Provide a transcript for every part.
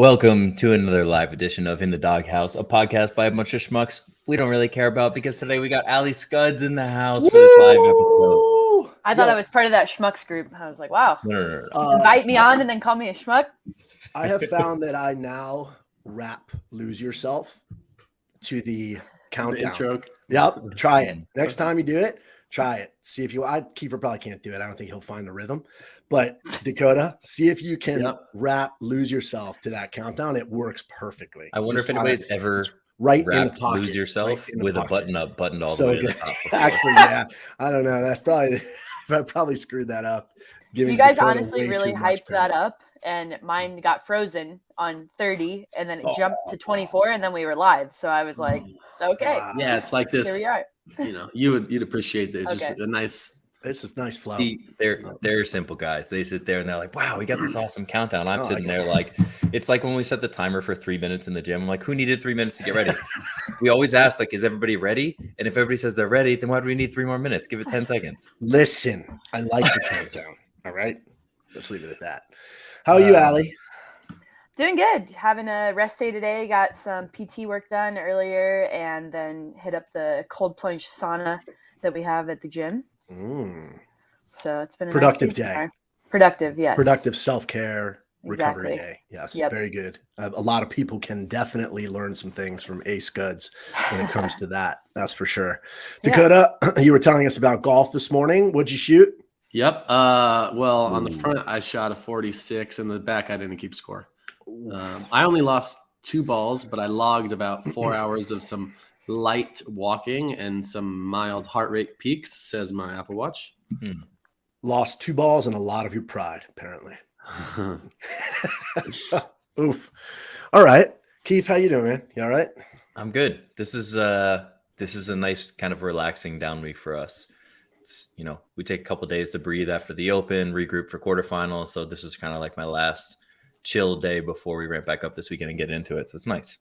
Welcome to another live edition of In the Doghouse, a podcast by a bunch of schmucks we don't really care about because today we got Ali Scuds in the house for this live episode. I thought I was part of that schmucks group. I was like, wow. No. Invite me on and then call me a schmuck. I have found that I now rap Lose Yourself to the countdown. Intro. Yep. Try it. Next time you do it, try it. See if Kiefer probably can't do it. I don't think he'll find the rhythm. But Dakota, see if you can rap Lose Yourself to that countdown. It works perfectly. I wonder if anybody's ever right in the pocket. Lose Yourself with a button up, buttoned all the way to the top. Actually, yeah. I don't know. That's probably screwed that up. You guys honestly really hyped that up, and mine got frozen on 30, and then it jumped to 24, and then we were live. So I was like, okay. Wow. Yeah, it's like this. Here we are. You know, you'd appreciate this. Okay. Just a nice. This is nice flow. They're simple guys. They sit there and they're like, wow, we got this awesome countdown. I'm sitting there like, it's like when we set the timer for 3 minutes in the gym. I'm like, who needed 3 minutes to get ready? We always ask, like, is everybody ready? And if everybody says they're ready, then why do we need 3 more minutes? Give it 10 seconds. Listen, I like the countdown. All right. Let's leave it at that. How are you, Ali? Doing good. Having a rest day today. Got some PT work done earlier and then hit up the cold plunge sauna that we have at the gym. So it's been a productive nice day. Productive, yes. Productive self-care recovery Exactly. day. Yes, Yep. very good. A lot of people can definitely learn some things from A Scuds when it comes to that. That's for sure. Dakota, you were telling us about golf this morning. What'd you shoot? Yep. Well, on the front, I shot a 46. In the back, I didn't keep score. I only lost 2 balls, but I logged about 4 hours of some light walking and some mild heart rate peaks, says my Apple Watch. Lost 2 balls and a lot of your pride, apparently. Oof. All right. Keith, how you doing, man? You all right? I'm good. This is a nice kind of relaxing down week for us. It's, we take a couple days to breathe after the Open, regroup for quarterfinals. So this is kind of like my last chill day before we ramp back up this weekend and get into it. So it's nice.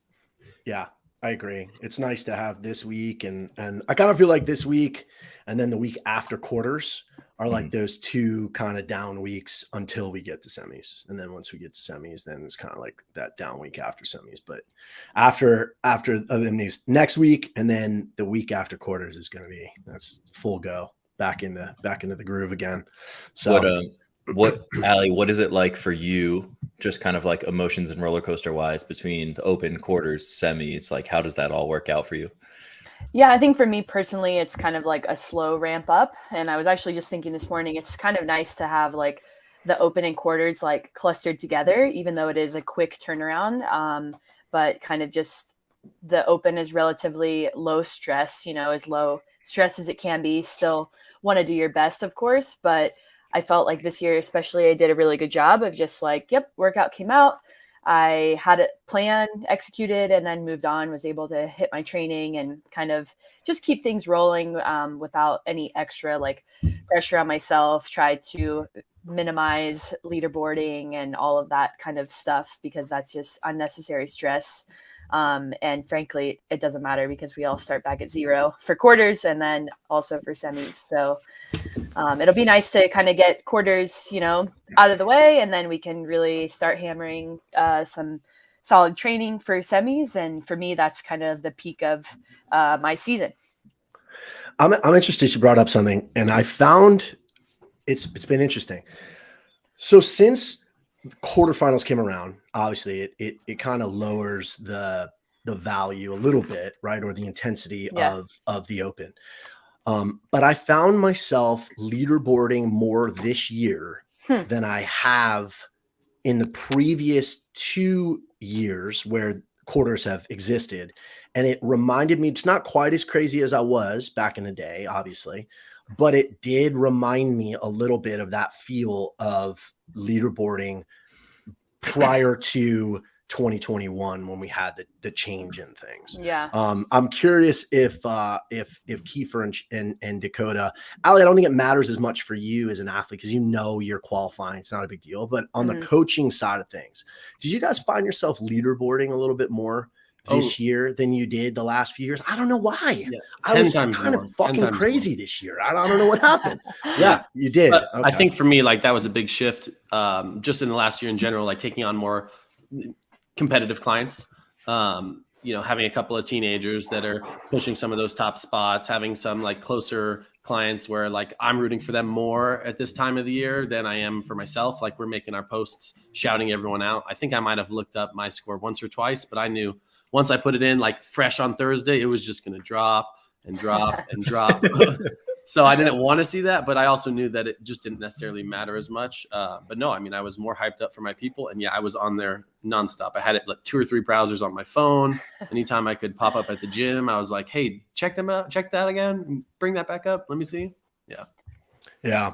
Yeah, I agree. It's nice to have this week, and I kind of feel like this week and then the week after quarters are like those 2 kind of down weeks until we get to semis. And then once we get to semis, then it's kind of like that down week after semis. But after these next week and then the week after quarters is going to be, that's full go back into the groove again. So what Ali, what is it like for you, just kind of like emotions and roller coaster wise between the Open, quarters, semis? Like, how does that all work out for you? Yeah, I think for me personally, it's kind of like a slow ramp up. And I was actually just thinking this morning, it's kind of nice to have like the Open and quarters like clustered together, even though it is a quick turnaround. But kind of just the Open is relatively low stress, as low stress as it can be. Still want to do your best, of course, but I felt like this year, especially, I did a really good job of just like, workout came out. I had it planned, executed, and then moved on, was able to hit my training and kind of just keep things rolling without any extra like pressure on myself, tried to minimize leaderboarding and all of that kind of stuff because that's just unnecessary stress. And frankly, it doesn't matter because we all start back at 0 for quarters and then also for semis. So it'll be nice to kind of get quarters, out of the way, and then we can really start hammering some solid training for semis. And for me, that's kind of the peak of my season. I'm interested. You brought up something, and I found it's been interesting. So since quarterfinals came around, obviously it kind of lowers the value a little bit, right? Or the intensity of the Open. But I found myself leaderboarding more this year than I have in the previous 2 years where quarters have existed. And it reminded me, it's not quite as crazy as I was back in the day, obviously, but it did remind me a little bit of that feel of leaderboarding prior to 2021 when we had the change in things. Yeah. I'm curious if Kiefer and Dakota, Ali, I don't think it matters as much for you as an athlete because you're qualifying. It's not a big deal. But on the coaching side of things, did you guys find yourself leaderboarding a little bit more this year than you did the last few years? I don't know why. Yeah, I was kind of fucking crazy this year. I don't know what happened. Yeah, you did. Okay. I think for me, like that was a big shift just in the last year in general, like taking on more competitive clients. Having a couple of teenagers that are pushing some of those top spots, having some like closer clients where like I'm rooting for them more at this time of the year than I am for myself. Like we're making our posts, shouting everyone out. I think I might have looked up my score once or twice, but I knew once I put it in like fresh on Thursday, it was just going to drop and drop and drop. So I didn't want to see that, but I also knew that it just didn't necessarily matter as much. But no, I mean, I was more hyped up for my people. And yeah, I was on there nonstop. I had it like 2 or 3 browsers on my phone. Anytime I could pop up at the gym, I was like, hey, check them out. Check that again. Bring that back up. Let me see. Yeah. Yeah.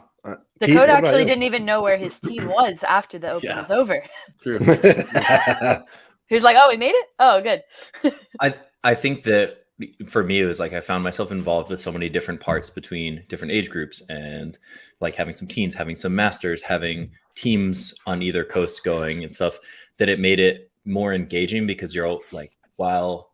Dakota actually didn't even know where his team was after the Open was over. True. He was like, oh, we made it? Oh, good. I think that for me, it was like I found myself involved with so many different parts between different age groups, and like having some teens, having some masters, having teams on either coast going and stuff, that it made it more engaging, because you're like, while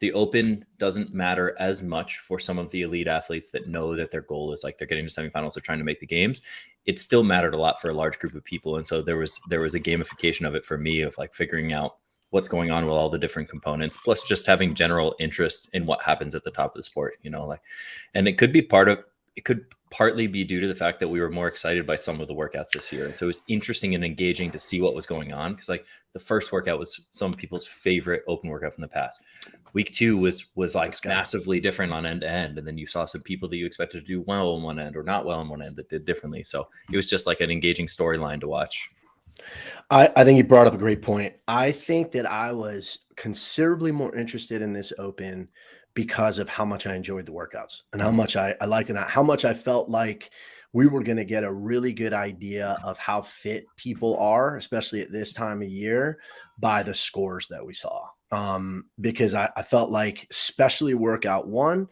the Open doesn't matter as much for some of the elite athletes that know that their goal is like they're getting to semifinals, they're trying to make the games, it still mattered a lot for a large group of people. And so there was a gamification of it for me, of like figuring out what's going on with all the different components, plus just having general interest in what happens at the top of the sport, and it could partly be due to the fact that we were more excited by some of the workouts this year. And so it was interesting and engaging to see what was going on. Cause like the first workout was some people's favorite Open workout from the past. Week 2 was like massively different on end to end. And then you saw some people that you expected to do well on one end or not well on one end that did differently. So it was just like an engaging storyline to watch. I think you brought up a great point. I think that I was considerably more interested in this Open because of how much I enjoyed the workouts and how much I liked it, how much I felt like we were going to get a really good idea of how fit people are, especially at this time of year, by the scores that we saw. Because I felt like, especially workout 1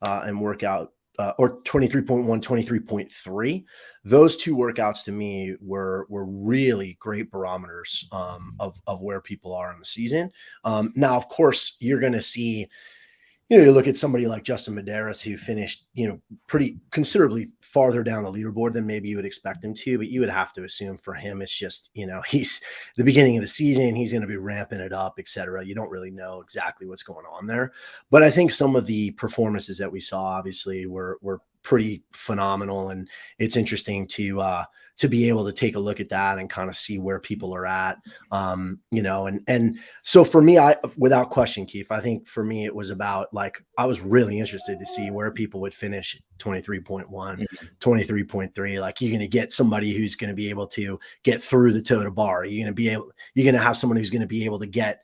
and workout or 23.1, 23.3, those 2 workouts to me were really great barometers of where people are in the season. Now, of course, you're going to see, you look at somebody like Justin Medeiros, who finished, pretty considerably farther down the leaderboard than maybe you would expect him to, but you would have to assume for him, it's just, he's the beginning of the season, he's going to be ramping it up, et cetera. You don't really know exactly what's going on there. But I think some of the performances that we saw, obviously, were pretty phenomenal. And it's interesting to be able to take a look at that and kind of see where people are at, and so for me, without question, Keith, I think for me, it was about like, I was really interested to see where people would finish 23.1, 23.3. Like, you're going to get somebody who's going to be able to get through the toe to bar. You're going to have someone who's going to be able to get,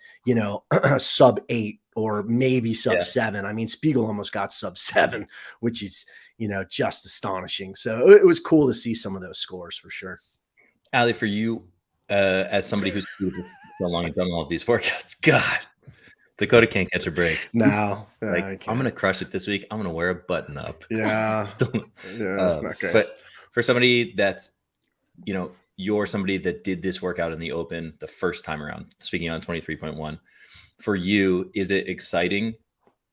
sub 8 or maybe sub 7. I mean, Spiegel almost got sub 7, which is, just astonishing. So it was cool to see some of those scores for sure. Ali, for you, as somebody who's so long and done all of these workouts, God, Dakota can't catch a break. No, I'm going to crush it this week. I'm going to wear a button up. Yeah. Not great. But for somebody that's, you're somebody that did this workout in the Open the first time around, speaking on 23.1, for you, is it exciting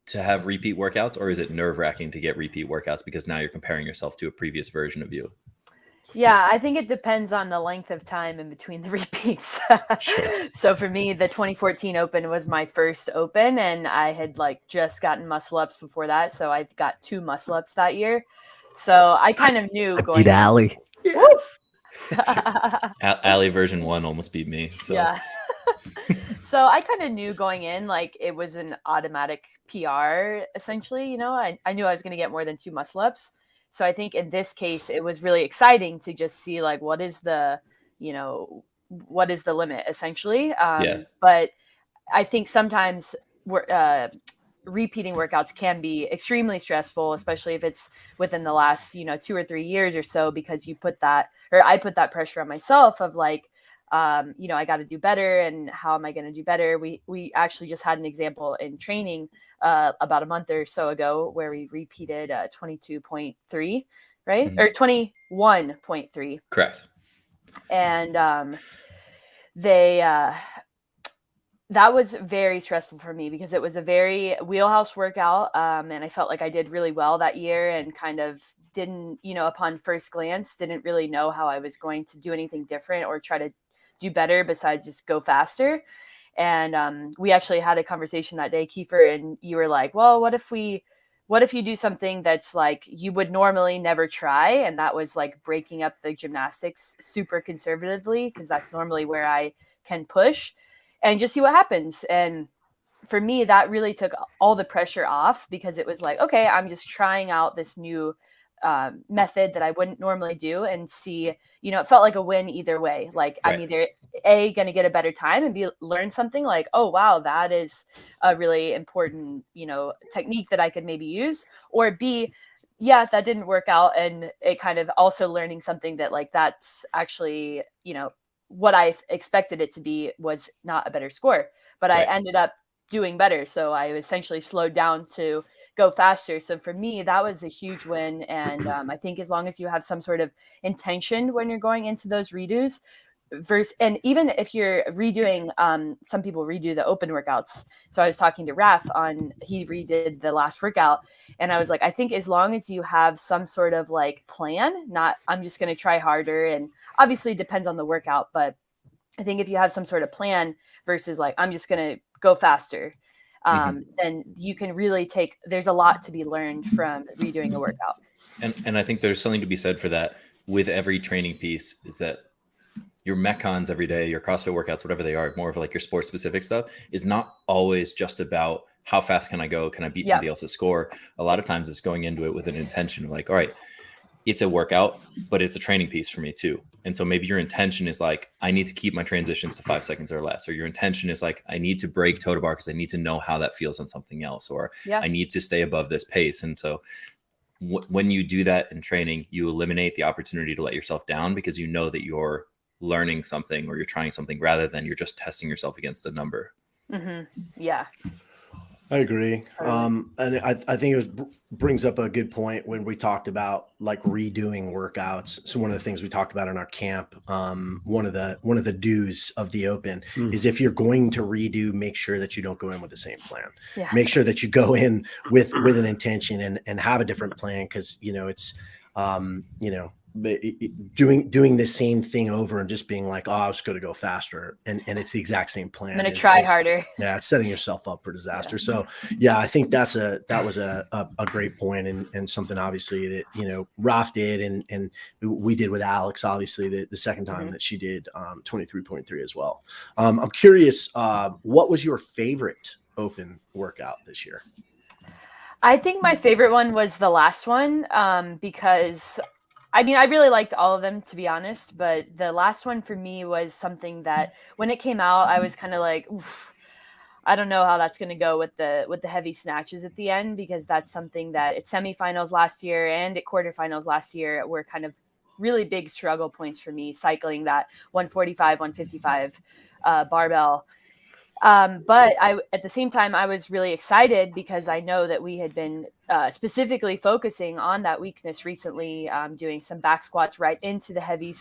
to have repeat workouts, or is it nerve-wracking to get repeat workouts because now you're comparing yourself to a previous version of you? Yeah, I think it depends on the length of time in between the repeats. Sure. So for me, the 2014 Open was my first Open, and I had like just gotten muscle ups before that. So I got 2 muscle ups that year. So I kind of knew going. Beat Ali. Yes. Ali version 1 almost beat me. So. Yeah. So I kind of knew going in, like, it was an automatic PR, essentially. I knew I was going to get more than 2 muscle ups. So I think in this case, it was really exciting to just see, like, what is the limit, essentially. But I think sometimes repeating workouts can be extremely stressful, especially if it's within the last, 2 or 3 years or so, because I put that pressure on myself of like, I got to do better, and how am I going to do better? We actually just had an example in training about a month or so ago where we repeated 22.3, right? Mm-hmm. Or 21.3. Correct. And that was very stressful for me because it was a very wheelhouse workout. And I felt like I did really well that year, and kind of didn't, upon first glance, didn't really know how I was going to do anything different or try to do better besides just go faster. And we actually had a conversation that day, Kiefer, and you were like, well, what if you do something that's like you would normally never try? And that was like breaking up the gymnastics super conservatively, because that's normally where I can push, and just see what happens. And for me, that really took all the pressure off, because it was like, okay, I'm just trying out this new method that I wouldn't normally do, and see, it felt like a win either way. Like, Right. I'm either going to get a better time and learn something like, oh, wow, that is a really important, technique that I could maybe use, or B, yeah, that didn't work out. And it kind of also learning something that like, that's actually, what I expected it to be was not a better score, but I Right. ended up doing better. So I essentially slowed down to go faster. So for me, that was a huge win. And I think as long as you have some sort of intention when you're going into those redos, and even if you're redoing, some people redo the open workouts. So I was talking to Raf he redid the last workout, and I was like, I think as long as you have some sort of like plan, not I'm just going to try harder, and obviously it depends on the workout, but I think if you have some sort of plan versus like, I'm just going to go faster, then you can really there's a lot to be learned from redoing a workout. And I think there's something to be said for that with every training piece, is that your Metcons every day, your CrossFit workouts, whatever they are, more of like your sport specific stuff, is not always just about how fast can I go? Can I beat somebody else's score? A lot of times it's going into it with an intention of like, all right, it's a workout, but it's a training piece for me too. And so maybe your intention is like, I need to keep my transitions to 5 seconds or less. Or your intention is like, I need to break toe to bar because I need to know how that feels on something else. Or I need to stay above this pace. And so when you do that in training, you eliminate the opportunity to let yourself down, because you know that you're learning something or you're trying something rather than you're just testing yourself against a number. Yeah. I agree. And I think it brings up a good point when we talked about like redoing workouts. So one of the things we talked about in our camp, one of the do's of the Open is, if you're going to redo, make sure that you don't go in with the same plan. Yeah. Make sure that you go in with an intention and have a different plan. Cause it's, doing the same thing over and just being like, oh, I was going to go faster. And it's the exact same plan. I'm going to try harder. Yeah. It's setting yourself up for disaster. Yeah. So yeah, I think that was a great point, and something obviously that, Raf did and we did with Alex, obviously the second time that she did 23.3 as well. I'm curious, what was your favorite Open workout this year? I think my favorite one was the last one, because I really liked all of them, to be honest, but the last one for me was something that when it came out, I was kind of like, oof, I don't know how that's going to go with the heavy snatches at the end, because that's something that at semifinals last year and at quarterfinals last year were kind of really big struggle points for me, cycling that 145, 155 barbell. But at the same time, I was really excited because I know that we had been specifically focusing on that weakness recently, doing some back squats right into the heavy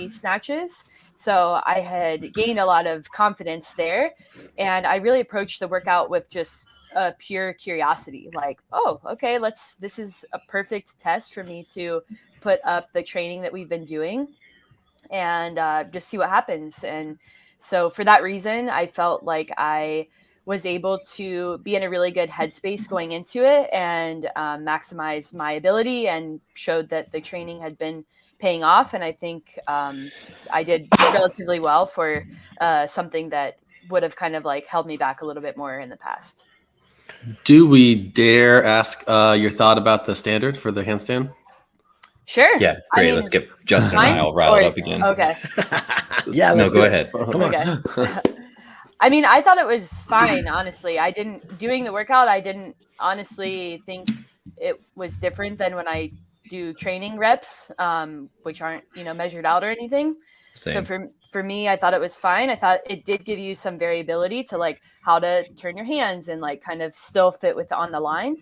snatches. So I had gained a lot of confidence there, and I really approached the workout with just a pure curiosity, like, oh, okay, this is a perfect test for me to put up the training that we've been doing and just see what happens. And so for that reason, I felt like I was able to be in a really good headspace going into it and maximize my ability, and showed that the training had been paying off. And I think I did relatively well for something that would have kind of like held me back a little bit more in the past. Do we dare ask your thought about the standard for the handstand? Sure. Yeah, great. Let's get Justin and I all riled up again. Okay. Yeah, let's go ahead. Come on. Okay. I thought it was fine, honestly. Doing the workout, I didn't honestly think it was different than when I do training reps, which aren't, measured out or anything. Same. So for me, I thought it was fine. I thought it did give you some variability to like how to turn your hands and like kind of still fit on the line.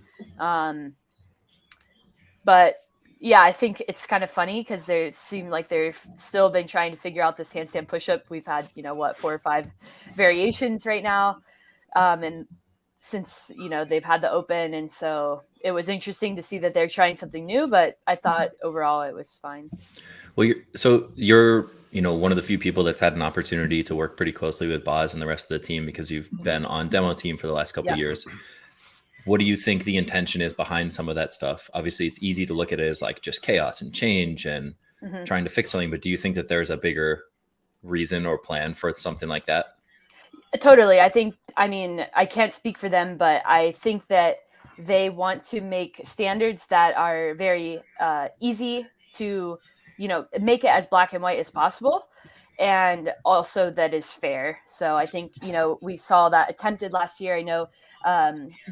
But yeah, I think it's kind of funny because they seem like they've still been trying to figure out this handstand push-up. We've had, 4 or 5 variations right now. And since, they've had the Open. And so it was interesting to see that they're trying something new, but I thought overall it was fine. Well, your you know, one of the few people that's had an opportunity to work pretty closely with Boz and the rest of the team, because you've been on demo team for the last couple of years. What do you think the intention is behind some of that stuff? Obviously, it's easy to look at it as like just chaos and change and trying to fix something, but do you think that there's a bigger reason or plan for something like that? Totally. I mean, I can't speak for them, but I think that they want to make standards that are very easy to, make it as black and white as possible. And also that is fair. So I think, we saw that attempted last year. I know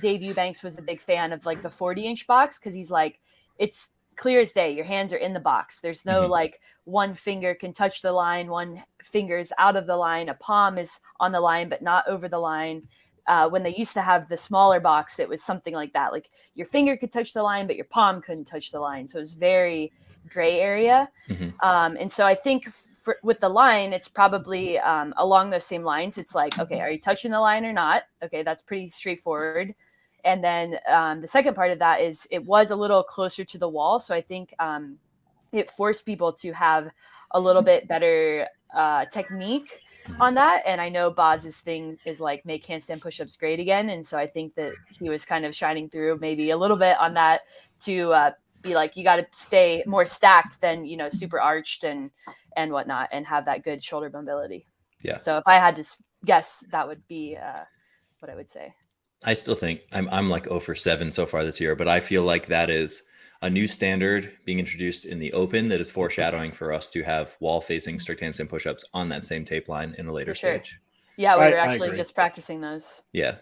Dave Eubanks was a big fan of like the 40-inch box because he's like, it's clear as day. Your hands are in the box. There's no like one finger can touch the line, one finger's out of the line, a palm is on the line, but not over the line. When they used to have the smaller box, it was something like that. Like your finger could touch the line, but your palm couldn't touch the line. So it was very gray area. And so I think with the line, it's probably along those same lines. It's like, okay, are you touching the line or not? Okay, that's pretty straightforward. And then the second part of that is it was a little closer to the wall. So I think it forced people to have a little bit better technique on that. And I know Boz's thing is like make handstand push-ups great again. And so I think that he was kind of shining through maybe a little bit on that to be like, you got to stay more stacked than, super arched and whatnot and have that good shoulder mobility. Yeah. So if I had to guess, that would be what I would say. I still think I'm like 0 for 7 so far this year, but I feel like that is a new standard being introduced in the open that is foreshadowing for us to have wall facing strict handstand push-ups on that same tape line in a later stage. Yeah, we were actually just practicing those. Yeah.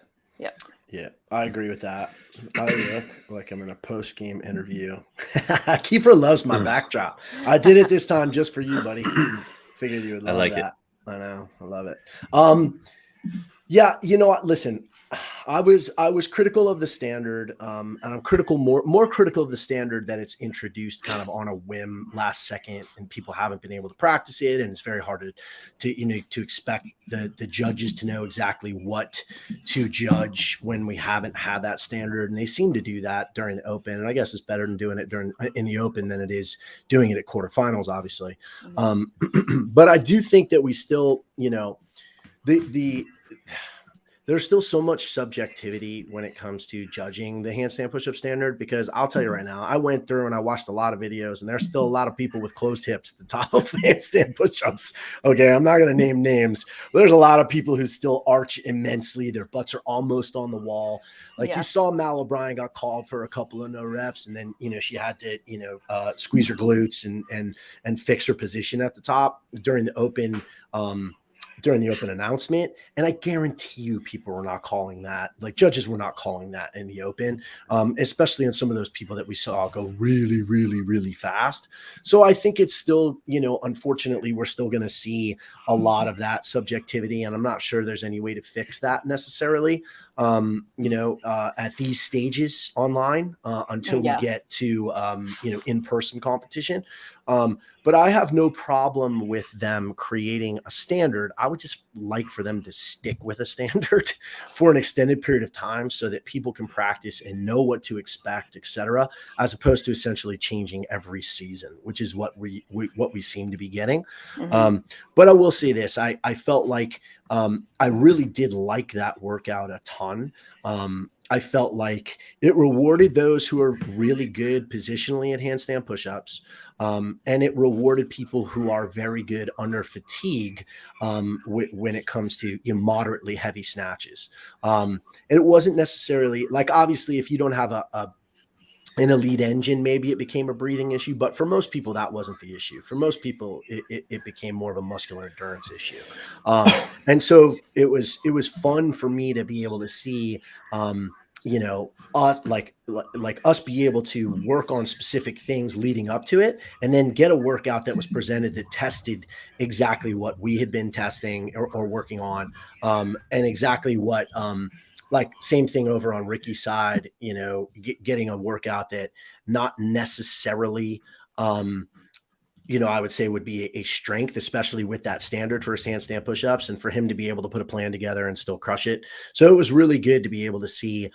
Yeah, I agree with that. I look like I'm in a post-game interview. Kiefer loves my backdrop. I did it this time just for you, buddy. Figured you would love that. I know. I love it. Yeah, you know what? Listen, I was critical of the standard, and I'm more critical of the standard that it's introduced kind of on a whim last second, and people haven't been able to practice it, and it's very hard to expect the judges to know exactly what to judge when we haven't had that standard, and they seem to do that during the Open, and I guess it's better than doing it in the Open than it is doing it at quarterfinals, obviously. But I do think that we still, there's still so much subjectivity when it comes to judging the handstand push-up standard, because I'll tell you right now, I went through and I watched a lot of videos, and there's still a lot of people with closed hips at the top of handstand push-ups. Okay, I'm not going to name names, but there's a lot of people who still arch immensely. Their butts are almost on the wall. Like you saw Mal O'Brien got called for a couple of no reps, and then, she had to, squeeze her glutes and fix her position at the top during the Open announcement. And I guarantee you people were not calling that. Like judges were not calling that in the Open, especially in some of those people that we saw go really, really, really fast. So I think it's still, unfortunately, we're still going to see a lot of that subjectivity. And I'm not sure there's any way to fix that necessarily, at these stages online until we get to, in-person competition. But I have no problem with them creating a standard. I would just like for them to stick with a standard for an extended period of time so that people can practice and know what to expect, etc., as opposed to essentially changing every season, which is what we seem to be getting. But I will say this. I felt like I really did like that workout a ton. I felt like it rewarded those who are really good positionally at handstand push-ups. And it rewarded people who are very good under fatigue when it comes to moderately heavy snatches. And it wasn't necessarily like, obviously, if you don't have an elite engine, maybe it became a breathing issue, but for most people, that wasn't the issue. For most people, it became more of a muscular endurance issue. And so it was fun for me to be able to see, us like us be able to work on specific things leading up to it, and then get a workout that was presented that tested exactly what we had been testing or working on, and exactly what, like same thing over on Ricky's side, getting a workout that not necessarily, I would say would be a strength, especially with that standard for his handstand push-ups, and for him to be able to put a plan together and still crush it. So it was really good to be able to see,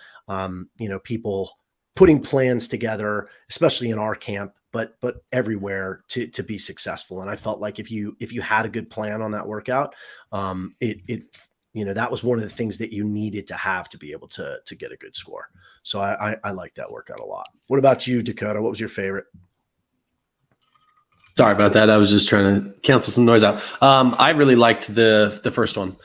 people putting plans together, especially in our camp, but everywhere to be successful. And I felt like if you had a good plan on that workout, that was one of the things that you needed to have to be able to get a good score. So I like that workout a lot. What about you, Dakota? What was your favorite? Sorry about that. I was just trying to cancel some noise out. I really liked the first one.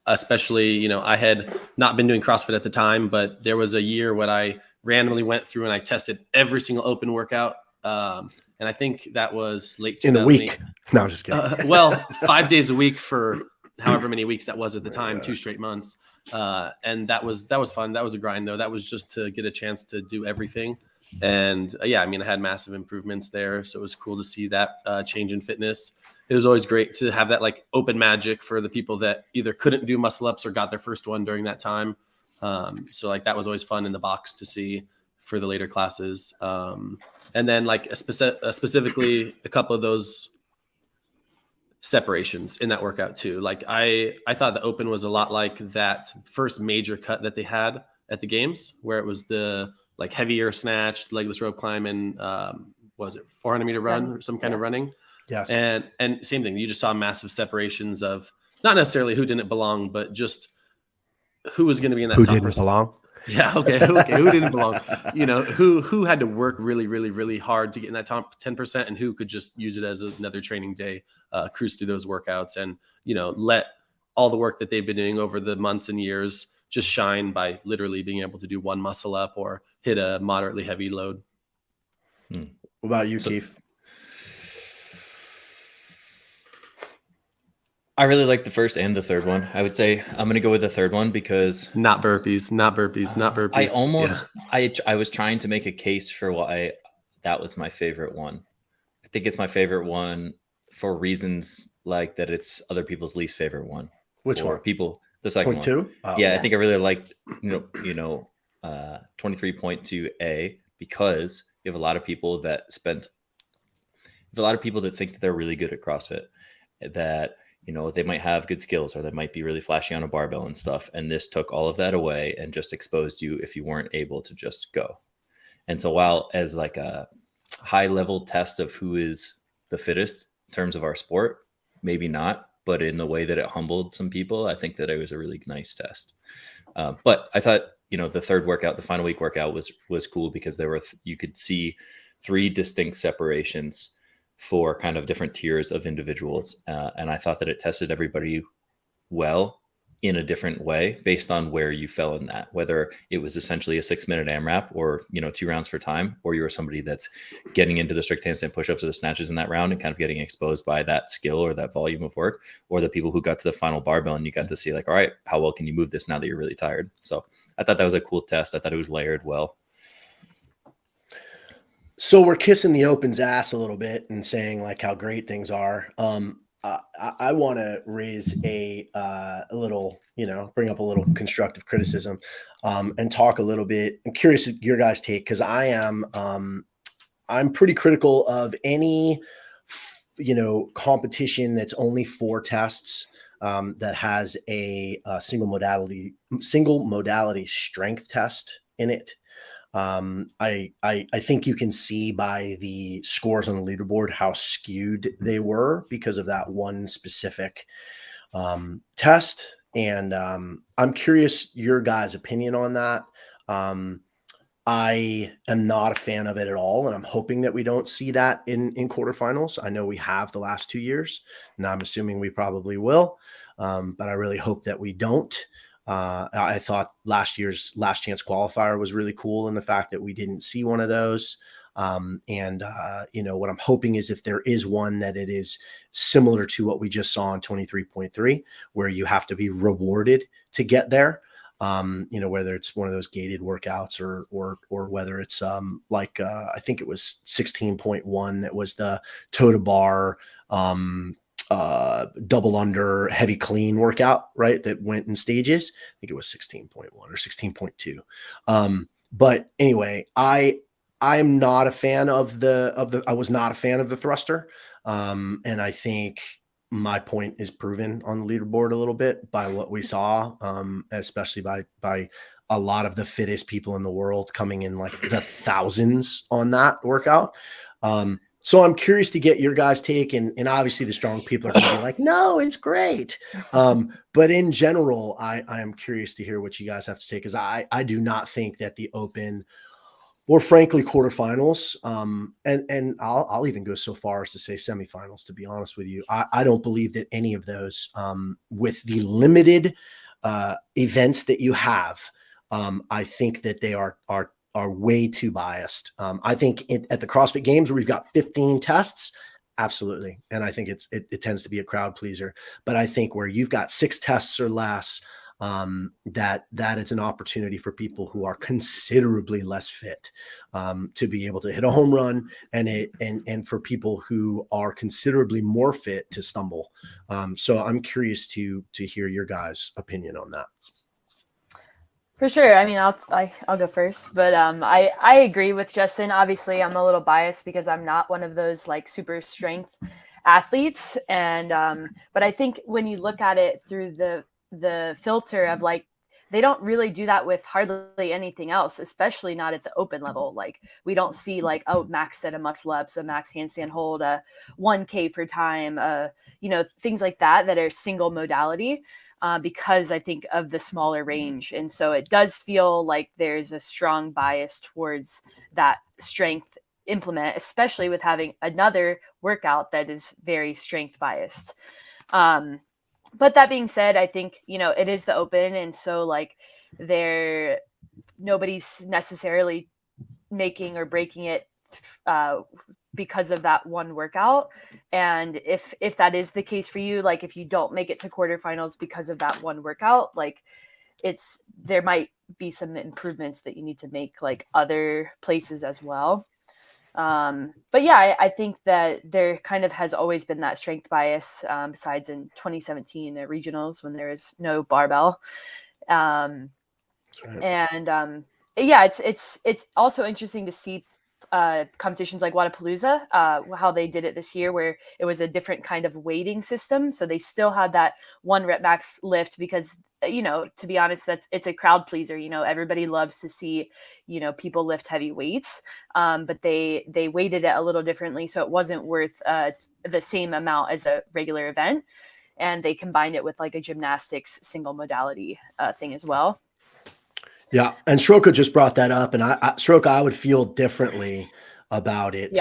Especially, I had not been doing CrossFit at the time, but there was a year when I randomly went through and I tested every single open workout. And I think that was late 2008. In a week. No, I'm just kidding. Well, 5 days a week for however many weeks that was at the time, 2 straight months. And that was fun. That was a grind though. That was just to get a chance to do everything. And I had massive improvements there. So it was cool to see that change in fitness. It was always great to have that like open magic for the people that either couldn't do muscle ups or got their first one during that time. So like that was always fun in the box to see for the later classes. And then like specifically a couple of those separations in that workout too. Like I thought the open was a lot like that first major cut that they had at the games, where it was the like heavier snatch, legless rope climb, and was it 400-meter run or some kind of running? Yes. And same thing. You just saw massive separations of not necessarily who didn't belong, but just who was going to be in that. Who top didn't belong? Yeah. Okay. Who didn't belong? Who had to work really, really, really hard to get in that top 10%, and who could just use it as another training day, cruise through those workouts, and let all the work that they've been doing over the months and years just shine by literally being able to do one muscle up or hit a moderately heavy load. What about you, Keith? I really like the first and the third one. I would say I'm going to go with the third one because not burpees. I was trying to make a case for why that was my favorite one. I think it's my favorite one for reasons like that it's other people's least favorite one. Which one? The second Point one. 2? Oh, I think I really liked 23.2A because you have a lot of people that think that they're really good at CrossFit, that they might have good skills or they might be really flashy on a barbell and stuff. And this took all of that away and just exposed you if you weren't able to just go. And so while as like a high level test of who is the fittest in terms of our sport, maybe not, but in the way that it humbled some people, I think that it was a really nice test. But I thought, the third workout, the final week workout was cool because you could see 3 distinct separations for kind of different tiers of individuals. And I thought that it tested everybody well in a different way based on where you fell in that, whether it was essentially a 6-minute AMRAP or, 2 rounds for time, or you were somebody that's getting into the strict handstand pushups or the snatches in that round and kind of getting exposed by that skill or that volume of work, or the people who got to the final barbell and you got to see like, all right, how well can you move this now that you're really tired? So I thought that was a cool test. I thought it was layered well. So we're kissing the Open's ass a little bit and saying like how great things are. I want to raise a little, bring up a little constructive criticism, and talk a little bit. I'm curious your guys' take, because I'm pretty critical of any, competition that's only 4 tests, that has a single modality strength test in it. I think you can see by the scores on the leaderboard how skewed they were because of that one specific test. And I'm curious your guys' opinion on that. I am not a fan of it at all, and I'm hoping that we don't see that in quarterfinals. I know we have the last 2 years, and I'm assuming we probably will, but I really hope that we don't. I thought last year's last chance qualifier was really cool in the fact that we didn't see one of those. What I'm hoping is if there is one, that it is similar to what we just saw in 23.3, where you have to be rewarded to get there. Whether it's one of those gated workouts or whether it's I think it was 16.1 that was the toe to bar double under heavy clean workout, right? That went in stages. I think it was 16.1 or 16.2. But anyway, I'm not a fan of I was not a fan of the thruster. And I think my point is proven on the leaderboard a little bit by what we saw, especially by a lot of the fittest people in the world coming in like the thousands on that workout. So I'm curious to get your guys' take, and obviously the strong people are going to be like, no, it's great. But in general, I am curious to hear what you guys have to say, because I do not think that the Open, or frankly quarterfinals, and I'll even go so far as to say semifinals, to be honest with you, I don't believe that any of those, with the limited events that you have, I think that they are way too biased. I think at the CrossFit Games, where we've got 15 tests, absolutely, and I think it tends to be a crowd pleaser. But I think where you've got 6 tests or less, that is an opportunity for people who are considerably less fit, to be able to hit a home run, and for people who are considerably more fit to stumble. So I'm curious to hear your guys' opinion on that. For sure. I mean, I'll go first, but I agree with Justin. Obviously, I'm a little biased because I'm not one of those like super strength athletes, and but I think when you look at it through the filter of like, they don't really do that with hardly anything else, especially not at the open level. Like, we don't see like, oh, max set of muscle ups, a max handstand hold, a 1K for time, things like that are single modality. Because I think of the smaller range. And so it does feel like there's a strong bias towards that strength implement, especially with having another workout that is very strength biased. But that being said, I think, it is the Open. And so like nobody's necessarily making or breaking it because of that one workout. And if that is the case for you, like if you don't make it to quarterfinals because of that one workout, like there might be some improvements that you need to make like other places as well. But yeah, I think that there kind of has always been that strength bias, besides in 2017 at regionals when there is no barbell. And yeah, it's also interesting to see competitions like Wadapalooza, how they did it this year, where it was a different kind of weighting system. So they still had that 1 rep max lift because, to be honest, it's a crowd pleaser. Everybody loves to see, people lift heavy weights, but they weighted it a little differently. So it wasn't worth the same amount as a regular event. And they combined it with like a gymnastics single modality thing as well. Yeah, and Sroka just brought that up, and I would feel differently about it,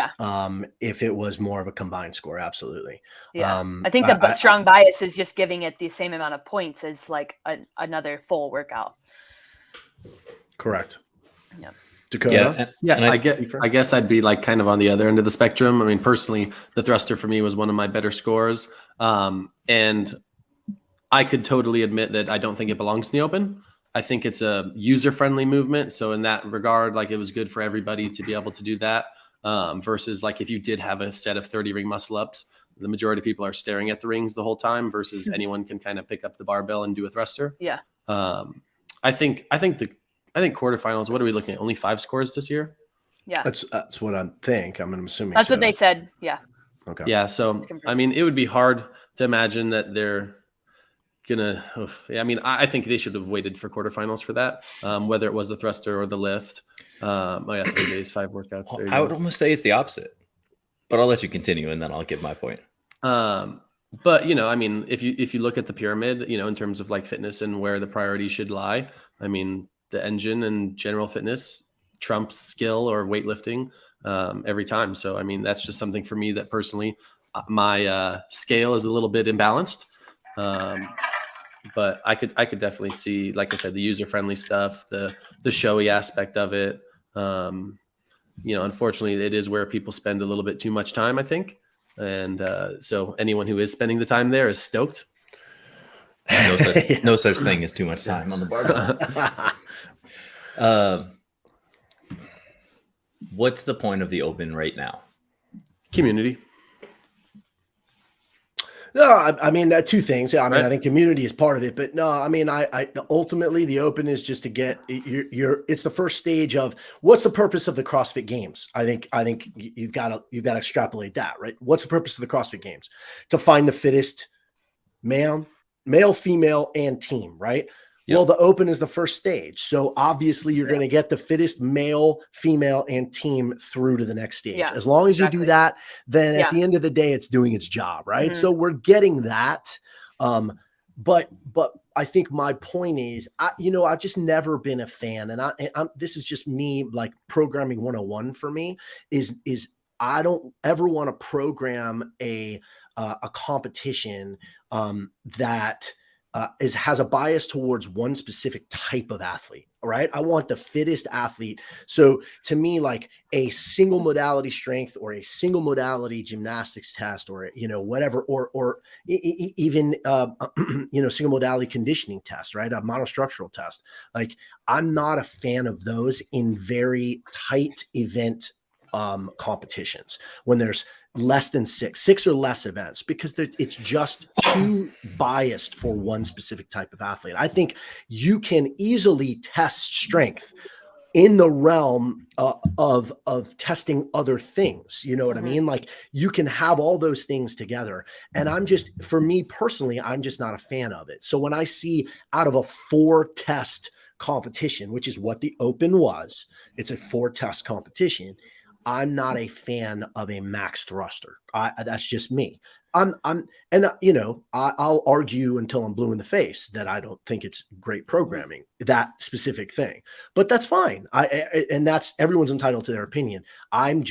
if it was more of a combined score. Absolutely. Yeah, I think the strong bias is just giving it the same amount of points as like another full workout. Correct. Yeah. Dakota. I guess I'd be like kind of on the other end of the spectrum. I mean, personally, the thruster for me was one of my better scores, and I could totally admit that I don't think it belongs in the Open. I think it's a user-friendly movement. So in that regard, like it was good for everybody to be able to do that, versus like if you did have a set of 30 ring muscle ups, the majority of people are staring at the rings the whole time versus anyone can kind of pick up the barbell and do a thruster. Yeah. I think quarterfinals, what are we looking at? Only 5 scores this year? Yeah. That's what I think. I'm assuming that's what they said. Yeah. Okay. Yeah. So, I mean, it would be hard to imagine that they're I think they should have waited for quarterfinals for that, whether it was the thruster or the lift. 3 days, 5 workouts. There you I would almost say it's the opposite, but I'll let you continue and then I'll give my point. But I mean, if you look at the pyramid, in terms of like fitness and where the priority should lie, I mean, the engine and general fitness trumps skill or weightlifting every time. So I mean, that's just something for me that personally, my scale is a little bit imbalanced. But I could definitely see, like I said, the user-friendly stuff, the showy aspect of it. Unfortunately, it is where people spend a little bit too much time, I think. And so anyone who is spending the time there is stoked. No such thing as too much time on the barbell. What's the point of the Open right now? Community. No, I mean, 2 things. I mean, right. I think community is part of it, but no, I mean, I ultimately the Open is just to get it's the first stage of what's the purpose of the CrossFit Games. I think you've got to extrapolate that, right? What's the purpose of the CrossFit Games? To find the fittest male, female, and team, right? Well, the Open is the first stage. So obviously you're going to get the fittest male, female, and team through to the next stage. Yeah, as long as you do that, then at the end of the day, it's doing its job, right? Mm-hmm. So we're getting that. But I think my point is, I've just never been a fan, and this is just me, like programming 101 for me is I don't ever want to program a competition that has a bias towards one specific type of athlete, right? I want the fittest athlete. So to me, like a single modality strength or a single modality gymnastics test, or whatever, or even single modality conditioning test, right? A monostructural test. Like I'm not a fan of those in very tight event competitions when there's less than six or less events, because it's just too biased for one specific type of athlete. I think you can easily test strength in the realm of testing other things. You know what I mean? Like you can have all those things together. And for me personally, I'm just not a fan of it. So when I see out of a 4-test competition, which is what the Open was, it's a 4-test competition. I'm not a fan of a max thruster. That's just me. I'll argue until I'm blue in the face that I don't think it's great programming, that specific thing, but that's fine. And that's, everyone's entitled to their opinion. I'm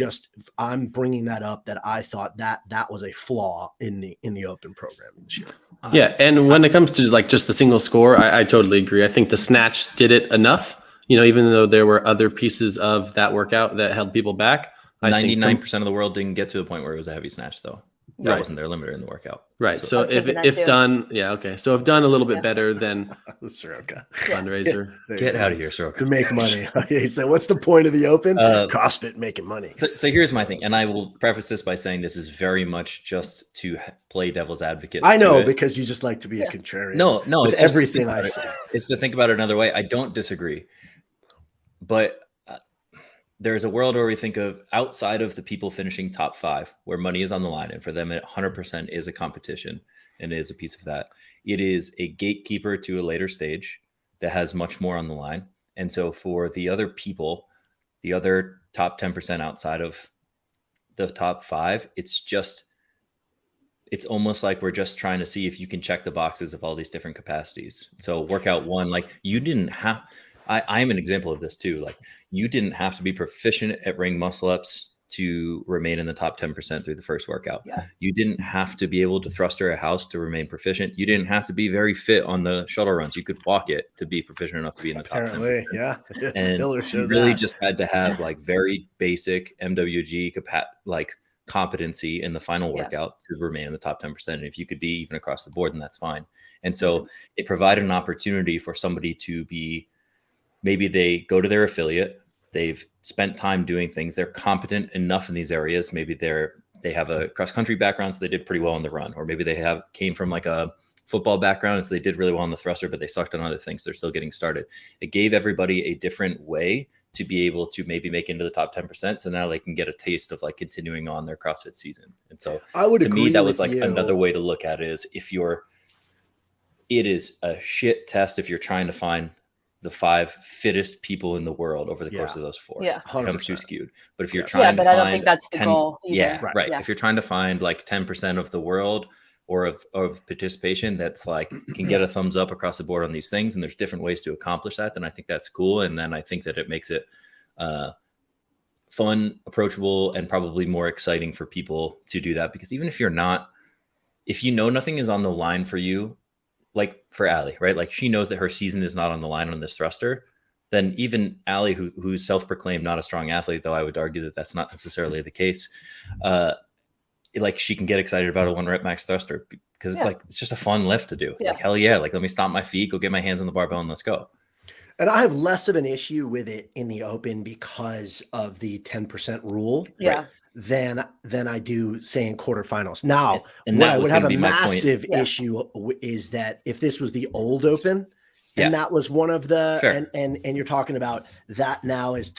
bringing that up, that I thought that was a flaw in the Open programming this year. Yeah. And when it comes to like just the single score, I totally agree. I think the snatch did it enough. Even though there were other pieces of that workout that held people back, 99% of the world didn't get to a point where it was a heavy snatch, though. That wasn't their limiter in the workout. Right. So if done, So if done a little bit better than Soroka fundraiser, get out of here, Soroka. To make money. Okay. So what's the point of the Open? CrossFit making money. So here's my thing, and I will preface this by saying this is very much just to play devil's advocate. I know, because you just like to be a contrarian. No, with it's everything I say. It's to think about it another way. I don't disagree, but there's a world where we think of outside of the people finishing top 5, where money is on the line, and for them, it 100% is a competition and is a piece of that. It is a gatekeeper to a later stage that has much more on the line. And so for the other people, the other top 10% outside of the top 5, it's almost like we're just trying to see if you can check the boxes of all these different capacities. So workout 1, like you didn't have, I'm an example of this too. Like you didn't have to be proficient at ring muscle ups to remain in the top 10% through the first workout. Yeah. You didn't have to be able to thruster a house to remain proficient. You didn't have to be very fit on the shuttle runs. You could walk it to be proficient enough to be in the top 10%. Yeah. And you really just had to have like very basic MWG competency in the final workout to remain in the top 10%. And if you could be even across the board, then that's fine. And so it provided an opportunity for somebody to be, maybe they go to their affiliate, they've spent time doing things, they're competent enough in these areas. Maybe they have a cross-country background, so they did pretty well in the run, or maybe they came from like a football background, so they did really well on the thruster, but they sucked on other things. They're still getting started. It gave everybody a different way to be able to maybe make into the top 10%. So now they can get a taste of like continuing on their CrossFit season. And so to me, that was like another way to look at it is it is a shit test if you're trying to find the 5 fittest people in the world over the course of those 4. Yeah. It becomes too skewed. But if you're trying to find, I don't think that's the goal either. Yeah, right. If you're trying to find like 10% of the world or of participation that's like can get a thumbs up across the board on these things, and there's different ways to accomplish that, then I think that's cool. And then I think that it makes it fun, approachable, and probably more exciting for people to do that. Because even if you know nothing is on the line for you, like for Allie, right? Like she knows that her season is not on the line on this thruster. Then even Allie, who's self-proclaimed not a strong athlete, though I would argue that that's not necessarily the case. Like she can get excited about a 1-rep max thruster because it's like, it's just a fun lift to do. It's like, hell yeah. Like, let me stomp my feet, go get my hands on the barbell and let's go. And I have less of an issue with it in the Open because of the 10% rule. Yeah. Than I do say in quarterfinals. Now, and what I would have a massive issue is that if this was the old Open, and that was one of the, and you're talking about that now is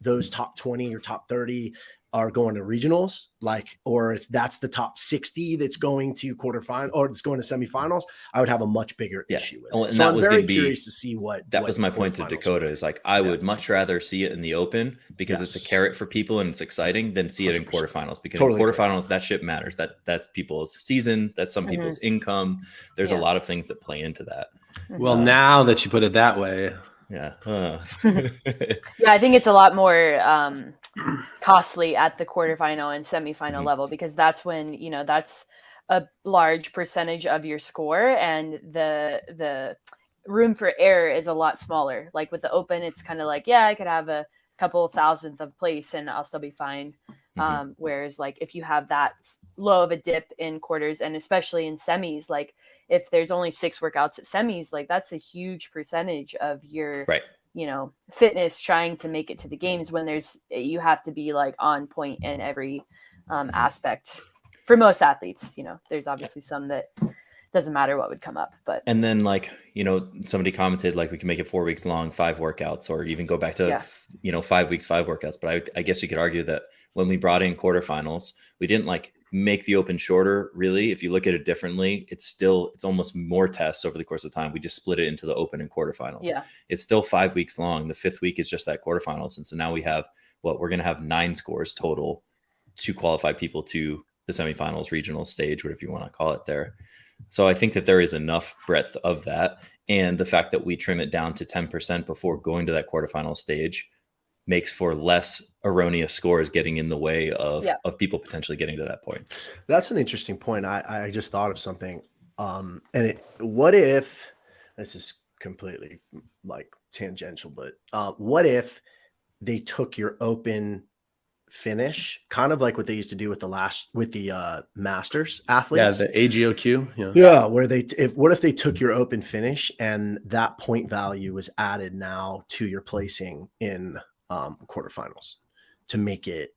those top 20 or top 30 are going to regionals, like, or that's the top 60 that's going to quarterfinal or it's going to semifinals, I would have a much bigger issue with it. And So that I'm was very gonna be, curious to see what was my point to quarterfinals Dakota were. is like, I would much rather see it in the open because it's a Yes. carrot for people and it's exciting than see it in 100%. quarterfinals, because Totally in agree. quarterfinals, that shit matters. That's people's season. That's some people's income. There's a lot of things that play into that. Well, now that you put it that way, Yeah. Yeah, I think it's a lot more costly at the quarterfinal and semifinal level, because that's when, you know, that's a large percentage of your score, and the room for error is a lot smaller. Like with the open, it's kind of like, yeah, I could have a couple thousandth of place and I'll still be fine. Whereas like if you have that low of a dip in quarters, and especially in semis, like if there's only 6 workouts at semis, like that's a huge percentage of your Right. you know, fitness trying to make it to the games, when you have to be like on point in every aspect. For most athletes, you know, there's obviously some that doesn't matter what would come up, but. And then, like, you know, somebody commented like we can make it 4 weeks long, 5 workouts, or even go back to, 5 weeks, 5 workouts. But I guess you could argue that when we brought in quarterfinals, we didn't like make the open shorter. Really, if you look at it differently, it's almost more tests over the course of time. We just split it into the open and quarterfinals. Yeah. It's still 5 weeks long. The 5th week is just that quarterfinals. And so now we have we're going to have 9 scores total to qualify people to the semifinals, regional stage, whatever you want to call it there. So I think that there is enough breadth of that. And the fact that we trim it down to 10% before going to that quarterfinal stage makes for less erroneous scores getting in the way of people potentially getting to that point. That's an interesting point. I just thought of something. What if, this is completely like tangential, but what if they took your open finish, kind of like what they used to do with the masters athletes? Yeah, the AGOQ. Yeah, where what if they took your open finish and that point value was added now to your placing in quarterfinals to make it.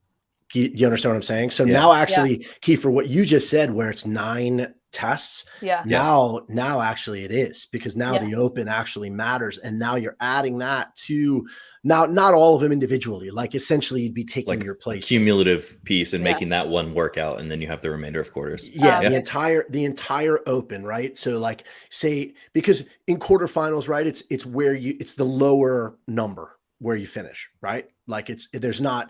You understand what I'm saying? So now actually, Kiefer, what you just said, where it's 9 tests, now actually it is, because now the open actually matters. And now you're adding that to not all of them individually, like essentially you'd be taking like your place, cumulative piece, and making that one workout. And then you have the remainder of quarters. The entire open, right? So like say, because in quarterfinals, right, it's where it's the lower number where you finish, right? Like you're not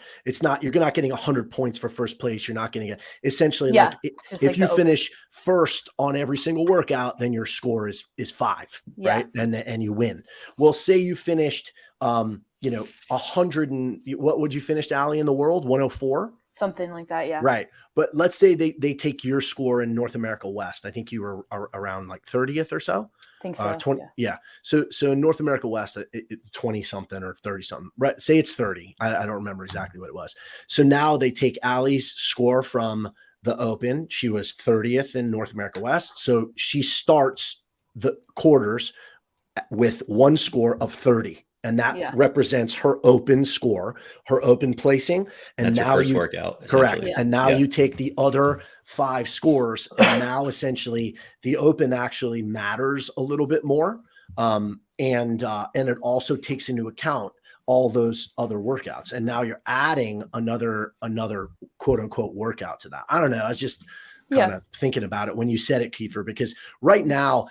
getting 100 points for first place. You're not getting essentially like if you finish first on every single workout, then your score is 5, right? And you win. Well, say you finished 100 and what would you finish, Allie, in the world? 104? Something like that, yeah. Right. But let's say they take your score in North America West. I think you were around like 30th or so. I think so. 20, yeah. So in North America West, 20 something or 30 something. Right. Say it's 30. I don't remember exactly what it was. So now they take Allie's score from the Open. She was 30th in North America West. So she starts the quarters with one score of 30. And that represents her open score, her open placing. And that's now your first workout. Correct. And now you take the other 5 scores. And now essentially the open actually matters a little bit more. And it also takes into account all those other workouts. And now you're adding another quote unquote workout to that. I don't know. I was just kind of thinking about it when you said it, Kiefer, because right now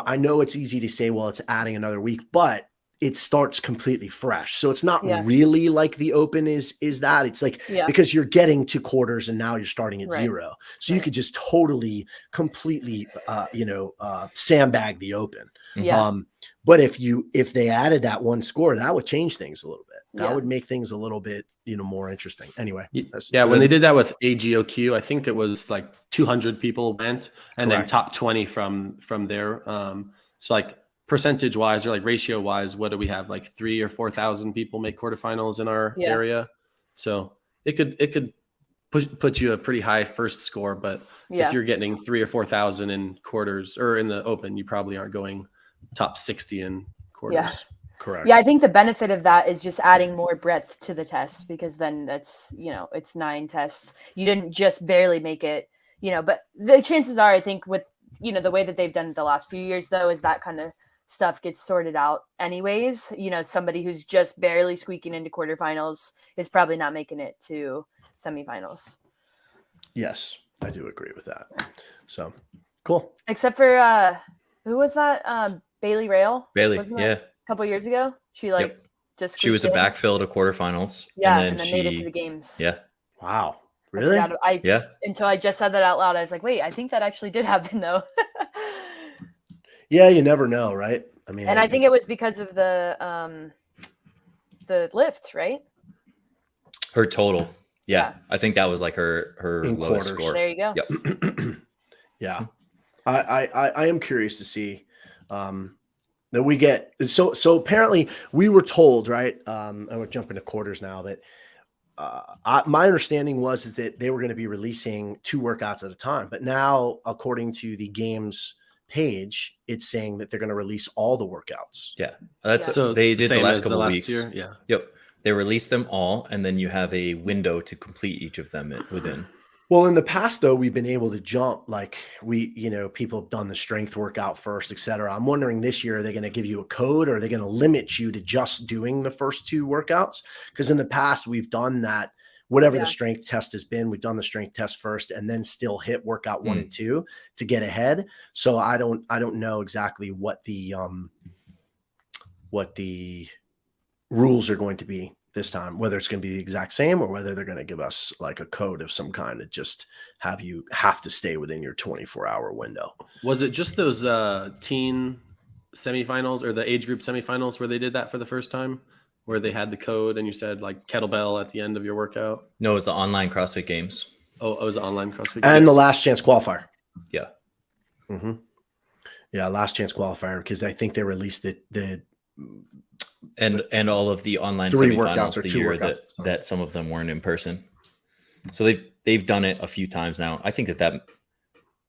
I know it's easy to say, well, it's adding another week, but it starts completely fresh. So it's not really like the open is that. It's like because you're getting to quarters and now you're starting at 0. So you could just totally, completely, sandbag the open. But if they added that one score, that would change things a little bit. That would make things a little bit, more interesting. Anyway. When they did that with AGOQ, I think it was like 200 people went, and then top 20 from there. So like percentage wise or like ratio wise, what do we have? Like 3,000 or 4,000 people make quarterfinals in our area. So it could put you a pretty high first score, but if you're getting 3,000 or 4,000 in quarters or in the open, you probably aren't going top 60 in quarters. Yeah. Correct. Yeah, I think the benefit of that is just adding more breadth to the test, because then that's, it's 9 tests. You didn't just barely make it, but the chances are, I think with, the way that they've done it the last few years, though, is that kind of stuff gets sorted out anyways. Somebody who's just barely squeaking into quarterfinals is probably not making it to semifinals. Yes, I do agree with that. So cool. Except for who was that? Bailey Rail. Bailey, Wasn't that yeah. a couple years ago? She just She was a squeaked in. backfill to quarterfinals. Yeah, and then made it to the games. Yeah. Wow. Really? Yeah. Until I just said that out loud, I was like, wait, I think that actually did happen though. Yeah, you never know, right? I mean, and I think it was because of the lift, right? Her total. Yeah. I think that was like her in lowest quarters. score. There you go. Yep. Yeah. I am curious to see that we get so apparently we were told, right? And we're jumping to quarters now, that my understanding is that they were going to be releasing 2 workouts at a time, but now according to the games page, it's saying that they're going to release all the workouts. Yeah. That's So they did the same last as couple the last weeks. year? Yeah. Yep. They released them all, and then you have a window to complete each of them within. Well, in the past, though, we've been able to jump, like people have done the strength workout first, et cetera. I'm wondering this year, are they going to give you a code, or are they going to limit you to just doing the first 2 workouts? Because in the past, we've done that, whatever the strength test has been, we've done the strength test first and then still hit workout 1 and 2 to get ahead. So I don't know exactly what the rules are going to be this time, whether it's going to be the exact same or whether they're going to give us like a code of some kind to just have to stay within your 24-hour window. Was it just those teen semifinals or the age group semifinals where they did that for the first time, where they had the code and you said like kettlebell at the end of your workout? No, it was the online CrossFit Games. Oh, it was the online CrossFit Games. And the last chance qualifier. Yeah. Mm-hmm. Yeah, last chance qualifier, because I think they released the and all of the online 3 semifinals workouts or the 2 year workouts. that some of them weren't in person. So they've done it a few times now. I think that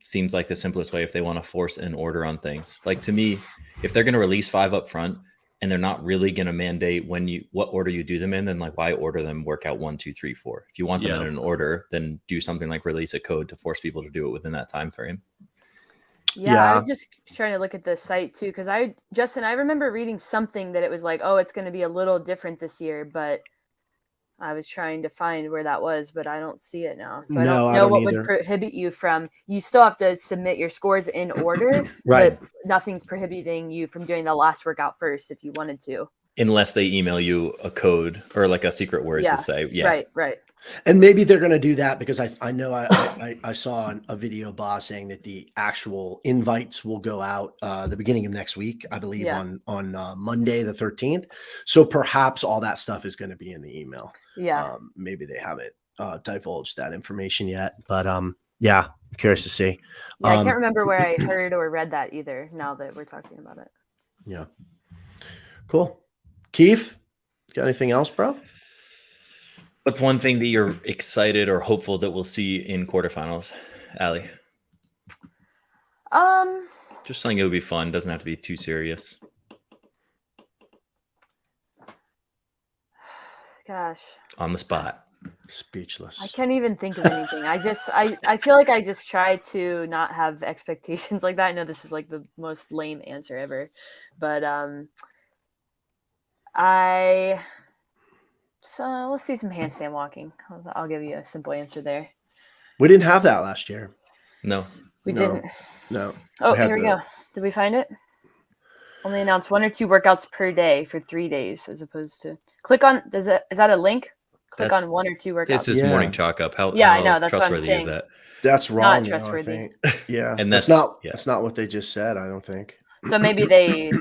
seems like the simplest way if they want to force an order on things. Like, to me, if they're going to release 5 up front and they're not really going to mandate what order you do them in, then like, why order them workout 1, 2, 3, 4? If you want them in an order, then do something like release a code to force people to do it within that time frame. Yeah, I was just trying to look at the site too, because I remember reading something that it was like, oh, it's going to be a little different this year, but I was trying to find where that was, but I don't see it now. So I don't know what would prohibit you from. You still have to submit your scores in order, right? But nothing's prohibiting you from doing the last workout first if you wanted to. Unless they email you a code or like a secret word to say, Right. And maybe they're going to do that because I know I saw a video boss saying that the actual invites will go out the beginning of next week, I believe on Monday the 13th. So perhaps all that stuff is going to be in the email. Yeah. Maybe they haven't divulged that information yet, but yeah, I'm curious to see. Yeah, I can't remember where I heard or read that either. Now that we're talking about it. Yeah. Cool. Keith, got anything else, bro? What's one thing that you're excited or hopeful that we'll see in quarterfinals, Allie? Just something that would be fun. Doesn't have to be too serious. Gosh. On the spot. Speechless. I can't even think of anything. I feel like I just try to not have expectations like that. I know this is like the most lame answer ever, but So let's see some handstand walking. I'll give you a simple answer there. We didn't have that last year. No. We didn't. No. Oh, here we go. Did we find it? Only announced 1 or 2 workouts per day for 3 days, as opposed to click on. Is that a link? Click on 1 or 2 workouts. This is morning chalk up. How I know. That's what I'm trustworthy saying. is that? That's wrong. Not trustworthy. Yeah, and that's not what they just said. I don't think. So maybe they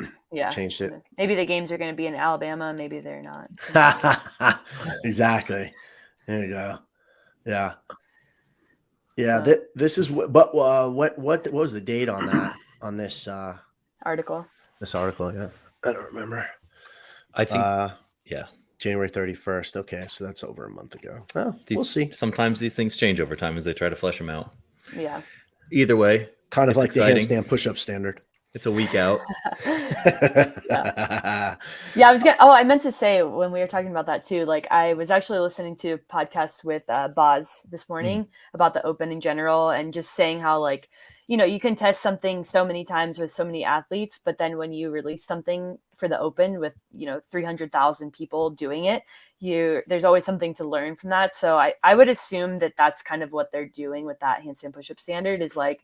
changed it. Maybe the games are going to be in Alabama. Maybe they're not. Exactly. There you go. Yeah. Yeah. So, this is what was the date on that on this article? This article, yeah. I don't remember. I think January 31st. Okay, so that's over a month ago. Well, we'll see. Sometimes these things change over time as they try to flesh them out. Yeah. Either way, kind of like exciting. The handstand push-up standard. It's a week out. I meant to say when we were talking about that too, like I was actually listening to a podcast with Boz this morning about the Open in general and just saying how like you can test something so many times with so many athletes, but then when you release something for the Open with, 300,000 people doing it, there's always something to learn from that. So I would assume that that's kind of what they're doing with that handstand push-up standard is like,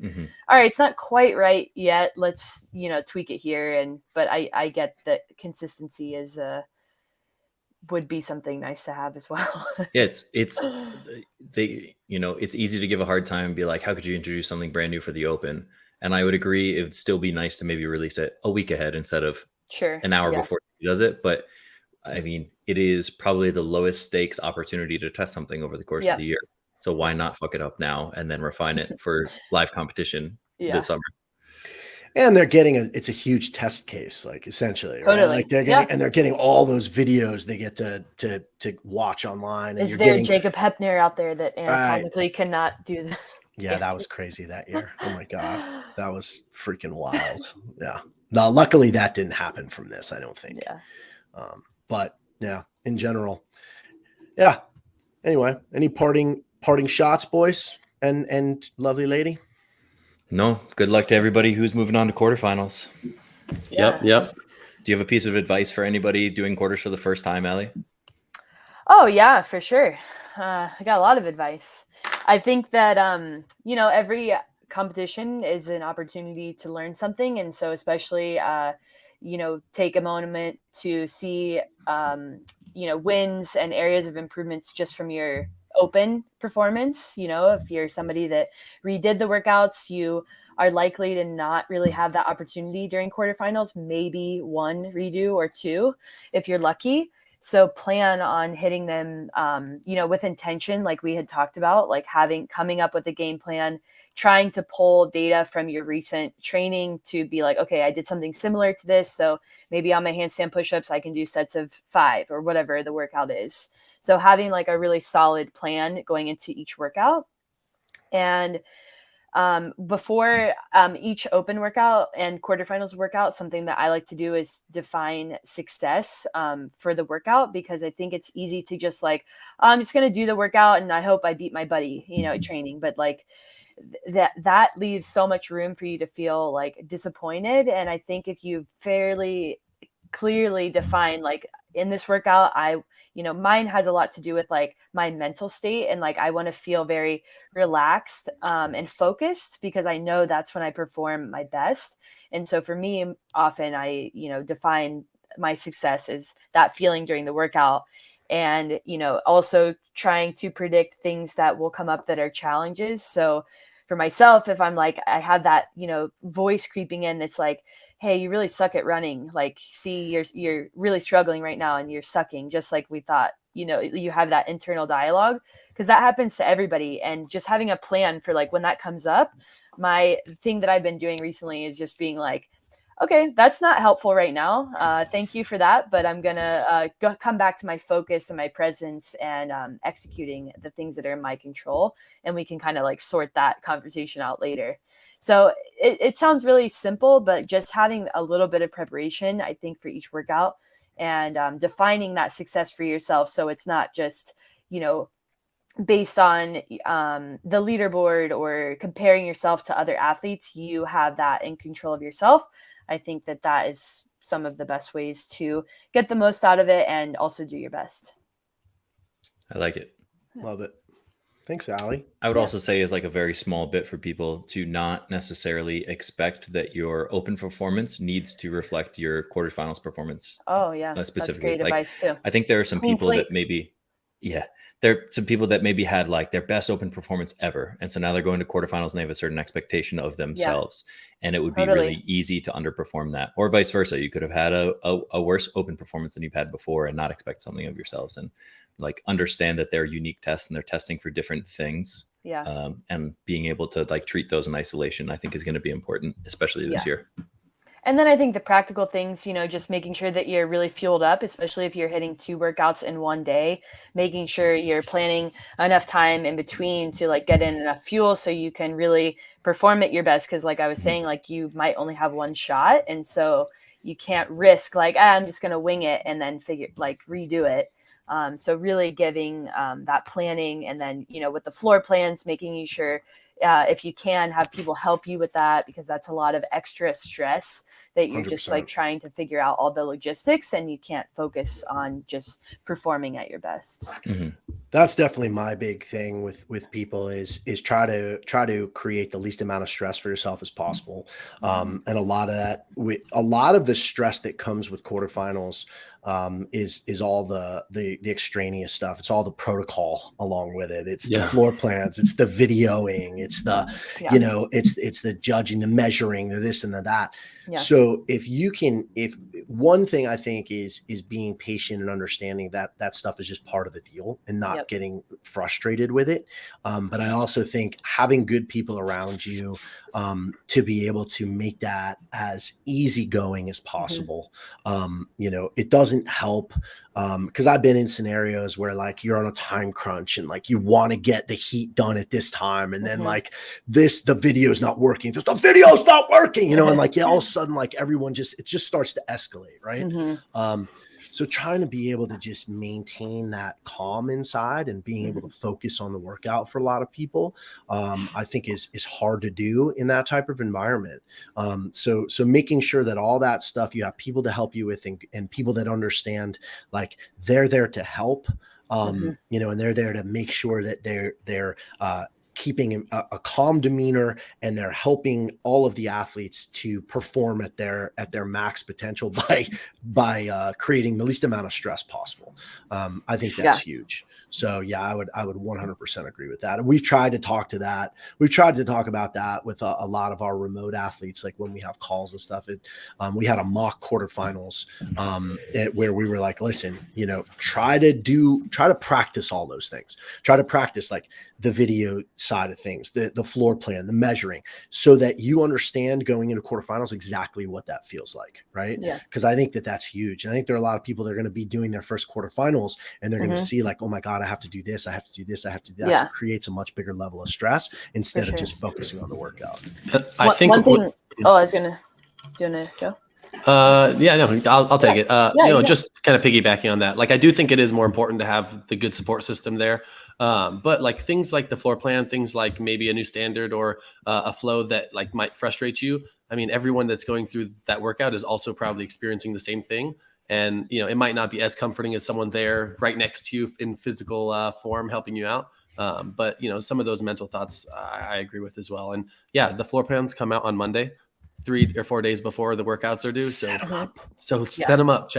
all right, it's not quite right yet. Let's, tweak it here. But I get that consistency would be something nice to have as well. Yeah, it's easy to give a hard time and be like, how could you introduce something brand new for the Open? And I would agree it would still be nice to maybe release it a week ahead instead of an hour before he does it. But I mean, it is probably the lowest stakes opportunity to test something over the course of the year. So why not fuck it up now and then refine it for live competition this summer? And they're getting it's a huge test case, like essentially, totally. Right? Like they're getting all those videos they get to watch online. And is there Jacob Hepner out there that anatomically cannot do that? Yeah, that was crazy that year. Oh my God. That was freaking wild. Yeah. No, luckily that didn't happen from this, I don't think. Yeah. But yeah, in general. Yeah. Anyway, any parting shots, boys and lovely lady? No, good luck to everybody who's moving on to quarterfinals. Yep. Do you have a piece of advice for anybody doing quarters for the first time, Allie? Oh yeah, for sure. I got a lot of advice. I think that, every competition is an opportunity to learn something. And so especially, take a moment to see, wins and areas of improvements just from your Open performance. If you're somebody that redid the workouts, you are likely to not really have that opportunity during quarterfinals, maybe one redo or two if you're lucky. So plan on hitting them, with intention, like we had talked about, like coming up with a game plan, trying to pull data from your recent training to be like, okay, I did something similar to this. So maybe on my handstand push-ups, I can do sets of 5 or whatever the workout is. So having like a really solid plan going into each workout. And before each Open workout and quarterfinals workout, something that I like to do is define success for the workout, because I think it's easy to just like, I'm just going to do the workout and I hope I beat my buddy, at training. But like that leaves so much room for you to feel like disappointed. And I think if you fairly clearly define, like in this workout, mine has a lot to do with like my mental state, and like I want to feel very relaxed and focused, because I know that's when I perform my best. And so for me, often I define my success as that feeling during the workout, and also trying to predict things that will come up that are challenges. So for myself, if I'm like, I have that voice creeping in that's like, hey, you really suck at running. Like, see, you're really struggling right now and you're sucking, just like we thought. You have that internal dialogue, because that happens to everybody. And just having a plan for like when that comes up, my thing that I've been doing recently is just being like, okay, that's not helpful right now. Thank you for that. But I'm going to come back to my focus and my presence and executing the things that are in my control. And we can kind of like sort that conversation out later. So it sounds really simple, but just having a little bit of preparation, I think, for each workout, and defining that success for yourself. So it's not just, based on the leaderboard or comparing yourself to other athletes. You have that in control of yourself. I think that is some of the best ways to get the most out of it and also do your best. I like it. Love it. Thanks, Allie. I would also say is like a very small bit for people to not necessarily expect that your Open performance needs to reflect your quarterfinals performance. Oh yeah. Specifically. That's great advice too. I think there are some people that maybe, there are some people that maybe had like their best Open performance ever. And so now they're going to quarterfinals and they have a certain expectation of themselves. And it would be really easy to underperform that, or vice versa. You could have had a worse Open performance than you've had before and not expect something of yourselves. And like understand that they're unique tests and they're testing for different things. Yeah. And being able to like treat those in isolation, I think is going to be important, especially this year. And then I think the practical things, just making sure that you're really fueled up, especially if you're hitting 2 workouts in one day, making sure you're planning enough time in between to like get in enough fuel so you can really perform at your best. Cause like I was saying, like you might only have one shot. And so you can't risk like, I'm just going to wing it and then redo it. So really giving that planning, and then, with the floor plans, making sure if you can have people help you with that, because that's a lot of extra stress that you're just 100%. like trying to figure out all the logistics, and you can't focus on just performing at your best. That's definitely my big thing with people is try to create the least amount of stress for yourself as possible. And a lot of the stress that comes with quarterfinals is all the extraneous stuff. It's all the protocol along with it. It's the floor plans, it's the videoing, it's the it's the judging, the measuring, the this and the that. So if one thing I think is being patient and understanding that stuff is just part of the deal and not getting frustrated with it. But I also think having good people around you to be able to make that as easygoing as possible. It doesn't help because I've been in scenarios where like you're on a time crunch and like you want to get the heat done at this time, and then like the video's not working. The video's not working, and like all of a sudden like everyone it just starts to escalate, right? So trying to be able to just maintain that calm inside and being able to focus on the workout for a lot of people, I think is hard to do in that type of environment. So making sure that all that stuff you have people to help you with and people that understand, like they're there to help, and they're there to make sure that they're keeping a calm demeanor, and they're helping all of the athletes to perform at their max potential by creating the least amount of stress possible. I think that's huge. So I would 100% agree with that. And we've tried to talk to that. We've tried to talk about that with a lot of our remote athletes, like when we have calls and stuff. We had a mock quarterfinals where we were like, listen, try to practice all those things. Try to practice like the video side of things, the floor plan, the measuring, so that you understand going into quarterfinals exactly what that feels like, right? Because I think that's huge. And I think there are a lot of people that are going to be doing their first quarterfinals and they're going to see like, oh my God, I have to do this, I have to do this, I have to do that. So it creates a much bigger level of stress instead of just focusing on the workout. I think one thing. I was gonna go. I'll take it. Just kind of piggybacking on that. Like, I do think it is more important to have the good support system there. But like things like the floor plan, things like maybe a new standard or a flow that like might frustrate you. I mean, everyone that's going through that workout is also probably experiencing the same thing. And, it might not be as comforting as someone there right next to you in physical form helping you out. But, some of those mental thoughts I agree with as well. And the floor plans come out on Monday, 3 or 4 days before the workouts are due. Set them up, check them out,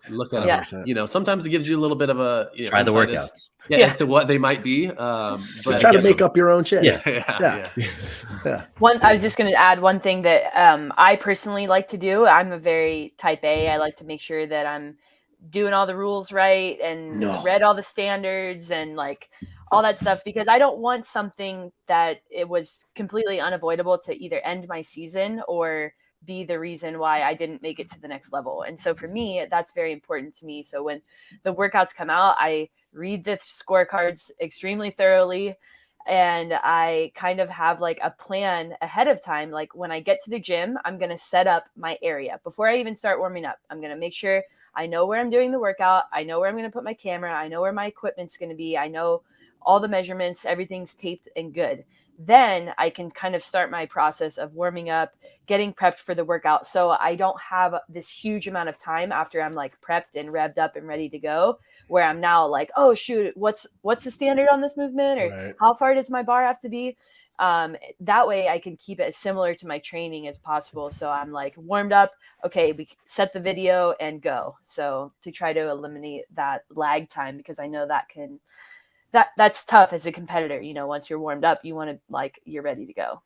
look at them. Sometimes it gives you a little bit of a try the workouts as to what they might be. Just try to make up your own shit. I was just going to add one thing that I personally like to do. I'm a very type A. I like to make sure that I'm doing all the rules right and read all the standards and like all that stuff, because I don't want something that it was completely unavoidable to either end my season or be the reason why I didn't make it to the next level. And so for me, that's very important to me. So when the workouts come out, I read the scorecards extremely thoroughly, and I kind of have like a plan ahead of time. Like when I get to the gym, I'm going to set up my area before I even start warming up. I'm going to make sure I know where I'm doing the workout. I know where I'm going to put my camera. I know where my equipment's going to be. I know all the measurements, everything's taped and good. Then I can kind of start my process of warming up, getting prepped for the workout. So I don't have this huge amount of time after I'm like prepped and revved up and ready to go, where I'm now like, oh shoot, what's the standard on this movement, or how far does my bar have to be? That way I can keep it as similar to my training as possible. So I'm like warmed up. Okay, we set the video and go. So to try to eliminate that lag time, because I know that's tough as a competitor. Once you're warmed up, you want to you're ready to go.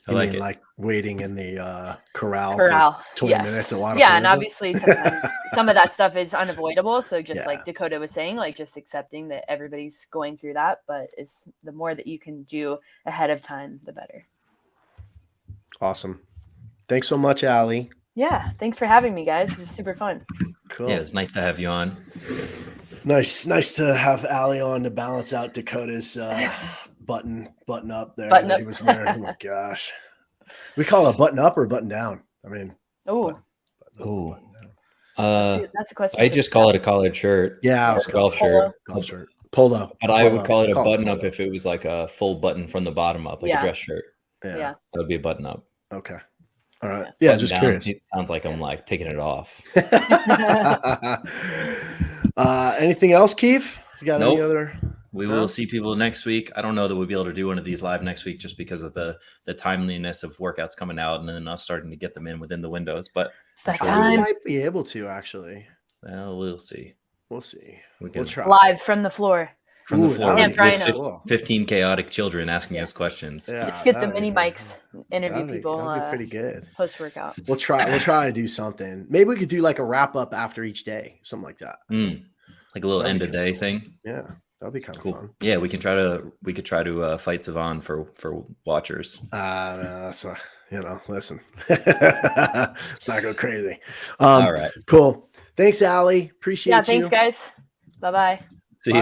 I like it. Like waiting in the corral for 20 minutes. A lot of and obviously sometimes some of that stuff is unavoidable. So just like Dakota was saying, like just accepting that everybody's going through that, but it's the more that you can do ahead of time, the better. Awesome. Thanks so much, Allie. Yeah. Thanks for having me, guys. It was super fun. Cool. Yeah, it's nice to have you on. Nice to have Allie on to balance out Dakota's button up there button that up. He was wearing. Oh my gosh. We call it a button up or button down? I mean, that's a question. I just call it a collared shirt. Yeah, golf shirt. Golf shirt. Polo. But I would call it a Call button up polo. if it was like a full button from the bottom up, like a Yeah. dress shirt. Yeah. Yeah. That would be a button up. Okay. All right. Yeah. Yeah, Button just down curious. sounds like I'm like taking it off. Anything else, Keith? You got any Nope. other? We No? will see people next week. I don't know that we'll be able to do one of these live next week just because of the timeliness of workouts coming out and then us starting to get them in within the windows. But It's that We time. might be able to actually. well, we'll see. We'll see. We We'll can try. Live from the floor. from the Ooh, floor that with, would be with cool. 15 chaotic children asking us questions. Yeah, Let's get the that'd be mini pretty- mics, interview people That'd be pretty good. post workout. We'll try to do something. Maybe we could do like a wrap up after each day, something like that. Like a little That'd end be of day thing. Yeah, that'd be kind of Cool. fun. Yeah, we could try to fight Savon for watchers. That's listen. Let's not go crazy. All right. Cool. Thanks, Allie. Appreciate you. Yeah, thanks guys. Bye-bye. See you.